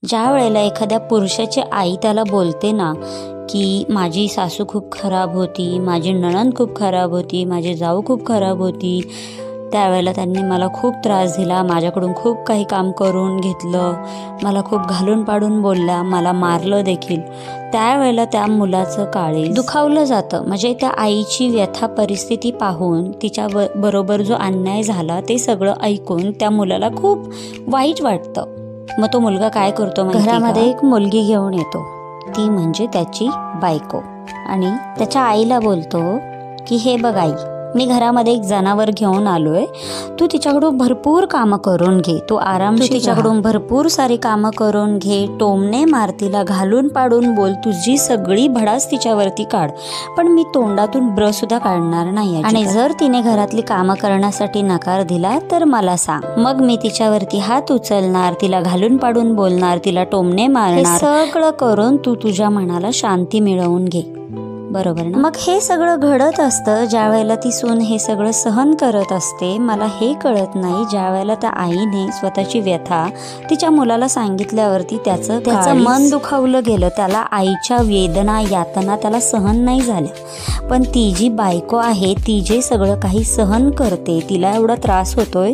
ज्या वेळेला एखाद्या पुरुषाची आई त्याला बोलते ना की माझी सासू खूप खराब होती, माझी नणंद खूप खराब होती, माझी जाऊ खूप खराब होती, त्यावेळेला त्यांनी मला खूप त्रास दिला, माझ्याकडून खूप काही काम करून घेतलं, मला खूप घालून पाडून बोलला, मला मारलं देखील, त्यावेळेला त्या मुलाचं काळीज दुखावलं जातं. म्हणजे त्या आईची व्यथा परिस्थिती पाहून तिच्या बरोबर जो अन्याय झाला ते सगळं ऐकून त्या मुलाला खूप वाईट वाटतं. मग तो मुलगा काय करतो, घरामध्ये एक मुलगी घेऊन येतो, ती म्हणजे त्याची बायको, आणि त्याच्या आईला बोलतो की हे बघ आई, मी घरामध्ये एक जनावर घेऊन आलोय, तू तिच्याकडून भरपूर कामं करून घे, तू आरामशीर तिच्याकडून भरपूर सारी कामं करून घे, टोमणे मार तिला, घालून पाडून बोल, तुझी सगळी भडास तिच्यावरती काढ, पण मी तोंडातून ब्र सुद्धा काढणार नाही, आणि जर तिने घरातली कामं करण्यासाठी नकार दिला तर मला सांग, मग मी तिच्यावरती हात उचलणार, तिला घालून पाडून बोलणार, तिला टोमणे मारणार, सगळं करून तू तुझ्या मनाला शांती मिळवून घे. बरोबर ना? मग हे सगळं घडत असतं ज्या वेळेला ती सून हे सगळं सहन करत असते. मला हे कळत नाही, ज्या वेळेला त्या आईने स्वतःची व्यथा तिच्या मुलाला सांगितल्यावरती त्याचं मन दुखावलं गेलं, त्याला आईच्या वेदना यातना त्याला सहन नाही झाल्या, पण ती जी बायको आहे ती जे सगळं काही सहन करते, तिला एवढा त्रास होतोय,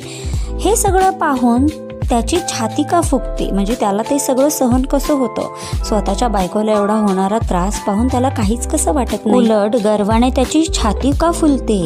हे सगळं पाहून त्याची छाती का फुगते. म्हणजे त्याला ते सगळं सहन कसं होतं, स्वतःच्या बायकोला एवढा होणारा त्रास पाहून त्याला काहीच कसं वाटत नाही, उलट गर्वाने त्याची छाती का फुलते.